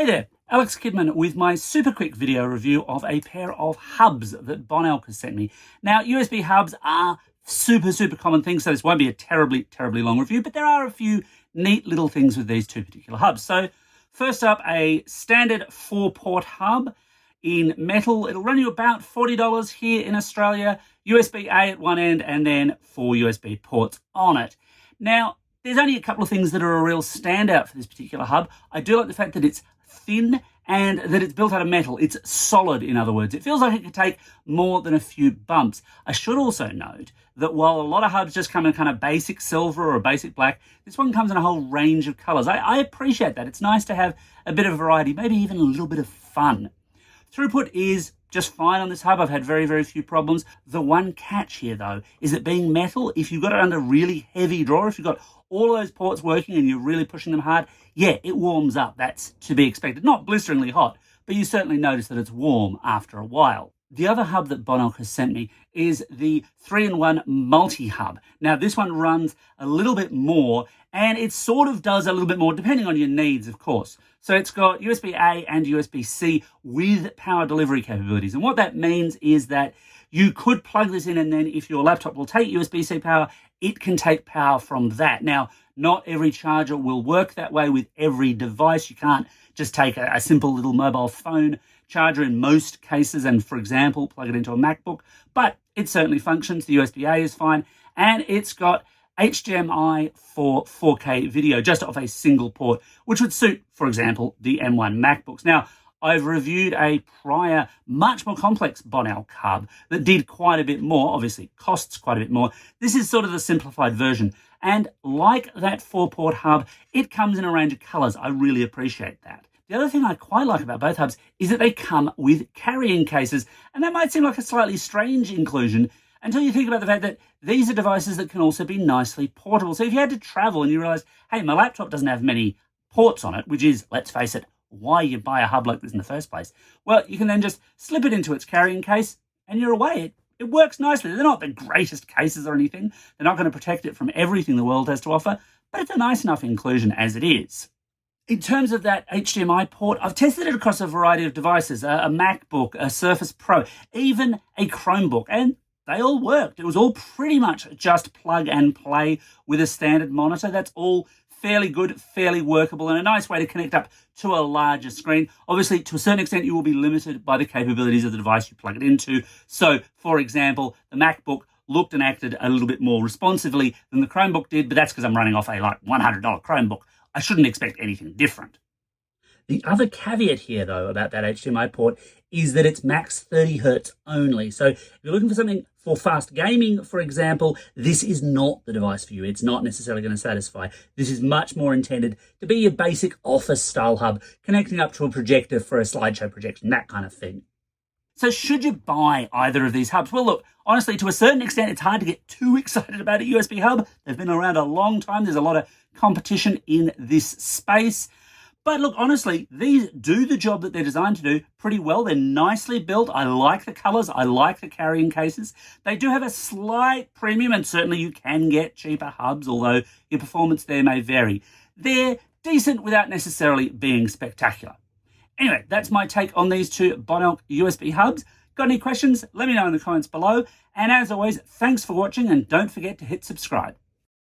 Hey there, Alex Kidman with my super quick video review of a pair of hubs that Bon.elk has sent me. Now, USB hubs are super common things, so this won't be a terribly long review, but there are a few neat little things with these two particular hubs. So first up, a standard 4-port hub in metal. It'll run you about $40 here in Australia, USB-A at one end, and then 4 USB ports on it. Now, there's only a couple of things that are a real standout for this particular hub. I do like the fact that it's thin and that it's built out of metal. It's solid, in other words. It feels like it could take more than a few bumps. I should also note that while a lot of hubs just come in kind of basic silver or a basic black, this one comes in a whole range of colors. I appreciate that. It's nice to have a bit of variety, maybe even a little bit of fun. Throughput is just fine on this hub. I've had very few problems. The one catch here, though, is that being metal, if you've got it under really heavy draw, if you've got all those ports working and you're really pushing them hard, yeah, it warms up. That's to be expected. Not blisteringly hot, but you certainly notice that it's warm after a while. The other hub that Bon.elk has sent me is the 3-in-1 multi-hub. Now, this one runs a little bit more, and it sort of does a little bit more, depending on your needs, of course. So it's got USB-A and USB-C with power delivery capabilities. And what that means is that you could plug this in, and then if your laptop will take USB-C power, it can take power from that. Now, not every charger will work that way with every device. You can't just take a simple little mobile phone charger in most cases and, for example, plug it into a MacBook, but it certainly functions. The USB-A is fine, and it's got HDMI for 4K video just off a single port, which would suit, for example, the M1 MacBooks. Now, I've reviewed a prior, much more complex Bon.elk hub that did quite a bit more, obviously costs quite a bit more. This is sort of the simplified version. And like that 4-port hub, it comes in a range of colors. I really appreciate that. The other thing I quite like about both hubs is that they come with carrying cases. And that might seem like a slightly strange inclusion until you think about the fact that these are devices that can also be nicely portable. So if you had to travel and you realize, hey, my laptop doesn't have many ports on it, which is, let's face it, why you buy a hub like this in the first place, well, you can then just slip it into its carrying case and you're away. It works nicely. They're not the greatest cases or anything. They're not going to protect it from everything the world has to offer, but it's a nice enough inclusion as it is. In terms of that HDMI port, I've tested it across a variety of devices, a MacBook, a Surface Pro, even a Chromebook, and they all worked. It was all pretty much just plug and play with a standard monitor. That's all fairly good, fairly workable, and a nice way to connect up to a larger screen. Obviously, to a certain extent, you will be limited by the capabilities of the device you plug it into. So, for example, the MacBook looked and acted a little bit more responsively than the Chromebook did, but that's because I'm running off a $100 Chromebook. I shouldn't expect anything different. The other caveat here, though, about that HDMI port is that it's max 30 Hz only. So if you're looking for something for fast gaming, for example, this is not the device for you. It's not necessarily going to satisfy. This is much more intended to be your basic office-style hub, connecting up to a projector for a slideshow projection, that kind of thing. So should you buy either of these hubs? Well, look, honestly, to a certain extent, it's hard to get too excited about a USB hub. They've been around a long time. There's a lot of competition in this space. But look, honestly, these do the job that they're designed to do pretty well. They're nicely built. I like the colors. I like the carrying cases. They do have a slight premium, and certainly you can get cheaper hubs, although your performance there may vary. They're decent without necessarily being spectacular. Anyway, that's my take on these two Bon.elk USB hubs. Got any questions? Let me know in the comments below. And as always, thanks for watching, and don't forget to hit subscribe.